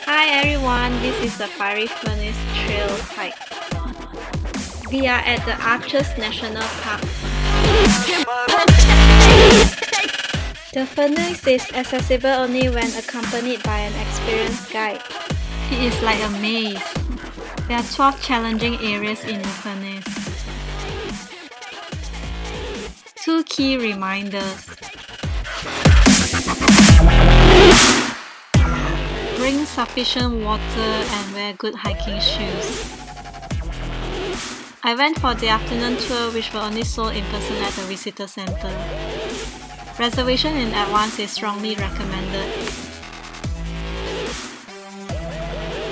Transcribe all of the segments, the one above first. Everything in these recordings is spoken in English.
Hi everyone, this is a Fiery Furnace Trail hike. We are at the Arches National Park. The furnace is accessible only when accompanied by an experienced guide. It is like a maze. There are 12 challenging areas in the furnace. 2 key reminders. Bring sufficient water and wear good hiking shoes. I went for the afternoon tour, which were only sold in person at the visitor center. Reservation in advance is strongly recommended.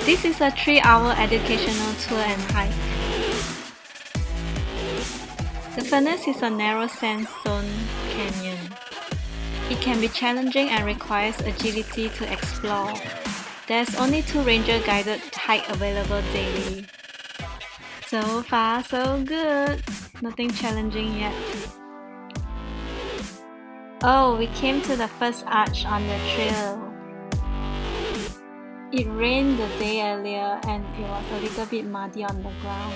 This is a 3-hour educational tour and hike. The furnace is a narrow sandstone canyon. It can be challenging and requires agility to explore. There's only 2 ranger-guided hikes available daily. So far, so good. Nothing challenging yet. Oh, we came to the first arch on the trail. It rained the day earlier and it was a little bit muddy on the ground.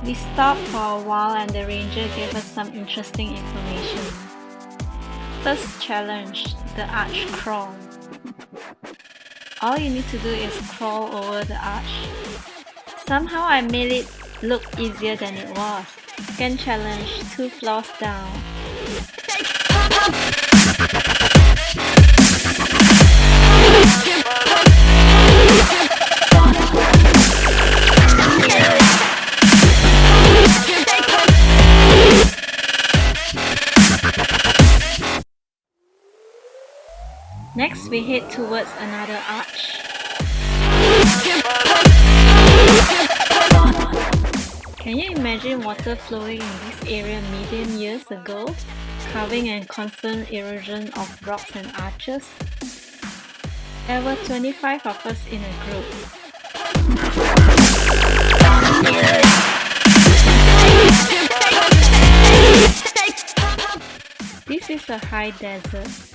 We stopped for a while and the ranger gave us some interesting information. First challenge, the arch crawl. All you need to do is crawl over the arch. Somehow I made it look easier than it was. Second challenge, 2 floors down. Next, we head towards another arch. Can you imagine water flowing in this area million years ago, carving and constant erosion of rocks and arches? There were 25 of us in a group. This is a high desert.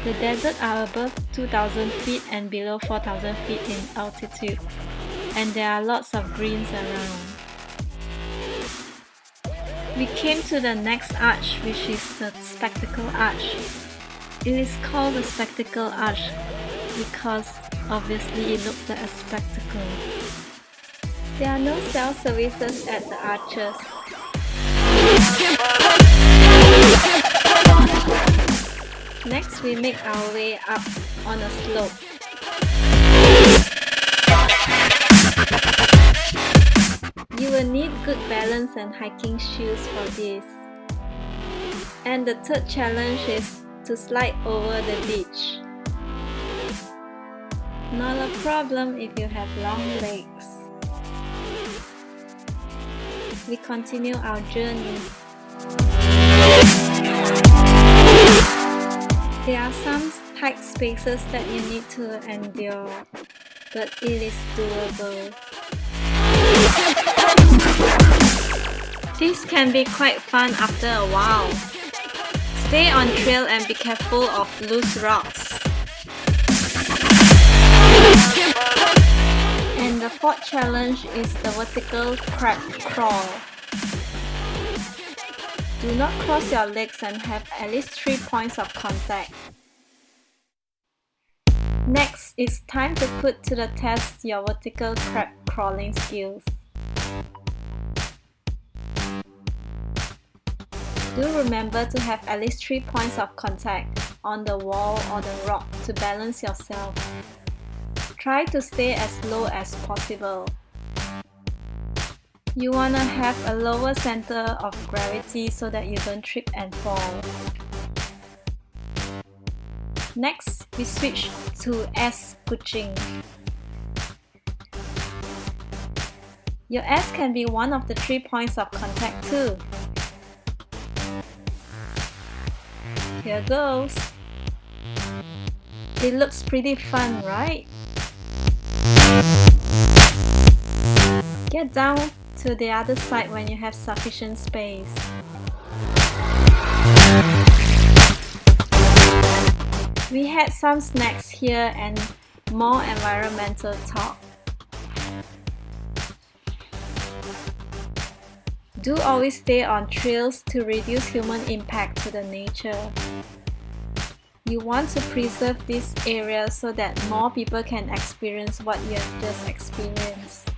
The deserts are above 2,000 feet and below 4,000 feet in altitude, and there are lots of greens around. We came to the next arch, which is the Spectacle Arch. It is called the Spectacle Arch because obviously it looks like a spectacle. There are no cell services at the arches. Next, we make our way up on a slope. You will need good balance and hiking shoes for this. And the third challenge is to slide over the beach. Not a problem if you have long legs. We continue our journey. There are some tight spaces that you need to endure, but it is doable. This can be quite fun after a while. Stay on trail and be careful of loose rocks. And the fourth challenge is the vertical crab crawl. Do not cross your legs and have at least 3 points of contact. Next, it's time to put to the test your vertical crab crawling skills. Do remember to have at least 3 points of contact on the wall or the rock to balance yourself. Try to stay as low as possible. You wanna have a lower center of gravity so that you don't trip and fall. Next, we switch to Scooching. Your S can be one of the 3 points of contact too. Here goes. It looks pretty fun, right? Get down to the other side when you have sufficient space. We had some snacks here and more environmental talk. Do always stay on trails to reduce human impact to the nature. You want to preserve this area so that more people can experience what you have just experienced.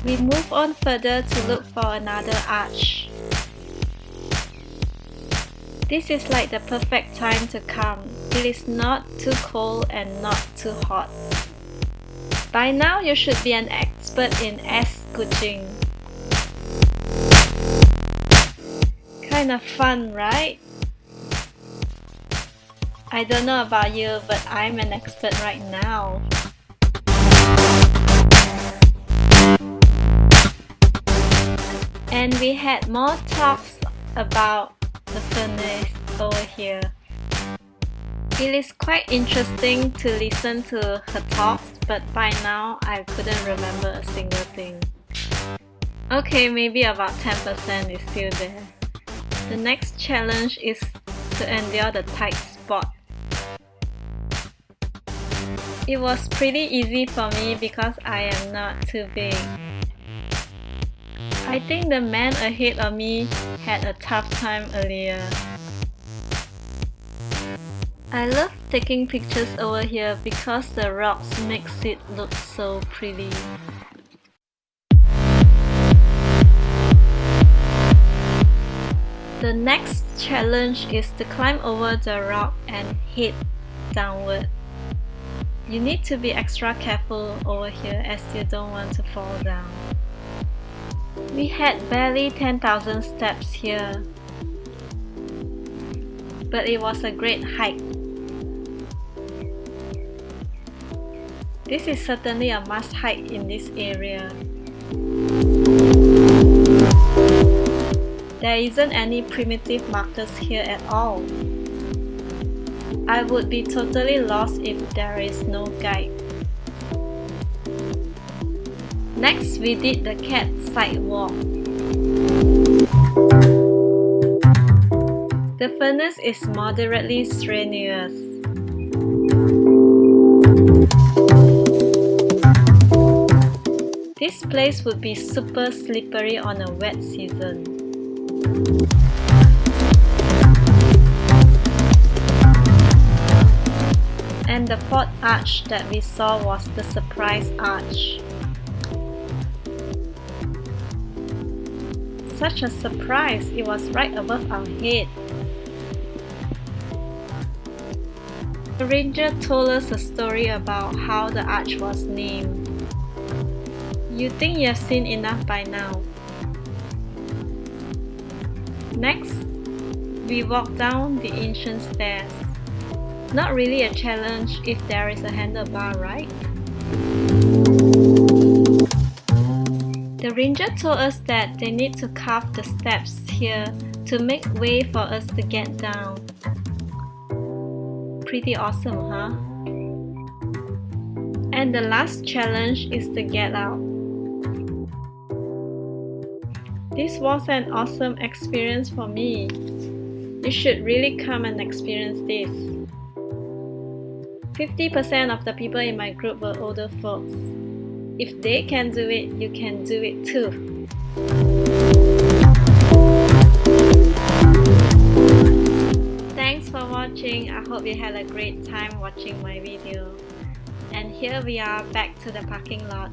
We move on further to look for another arch. This is like the perfect time to come. It is not too cold and not too hot. By now you should be an expert in scooching. Kind of fun, right? I don't know about you, but I'm an expert right now. And we had more talks about the furnace over here. It is quite interesting to listen to her talks, but by now I couldn't remember a single thing. Okay, maybe about 10% is still there. The next challenge is to endure the tight spot. It was pretty easy for me because I am not too big. I think the man ahead of me had a tough time earlier. I love taking pictures over here because the rocks makes it look so pretty. The next challenge is to climb over the rock and head downward. You need to be extra careful over here as you don't want to fall down. We had barely 10,000 steps here, but it was a great hike. This is certainly a must hike in this area. There isn't any primitive markers here at all. I would be totally lost if there is no guide. Next, we did the cat sidewalk. The furnace is moderately strenuous. This place would be super slippery on a wet season. And the fourth arch that we saw was the surprise arch. Such a surprise, it was right above our head. The ranger told us a story about how the arch was named. You think you have seen enough by now. Next, we walk down the ancient stairs. Not really a challenge if there is a handlebar, right? The ranger told us that they need to carve the steps here to make way for us to get down. Pretty awesome, huh? And the last challenge is to get out. This was an awesome experience for me. You should really come and experience this. 50% of the people in my group were older folks. If they can do it, you can do it too. Thanks for watching. I hope you had a great time watching my video. And here we are back to the parking lot.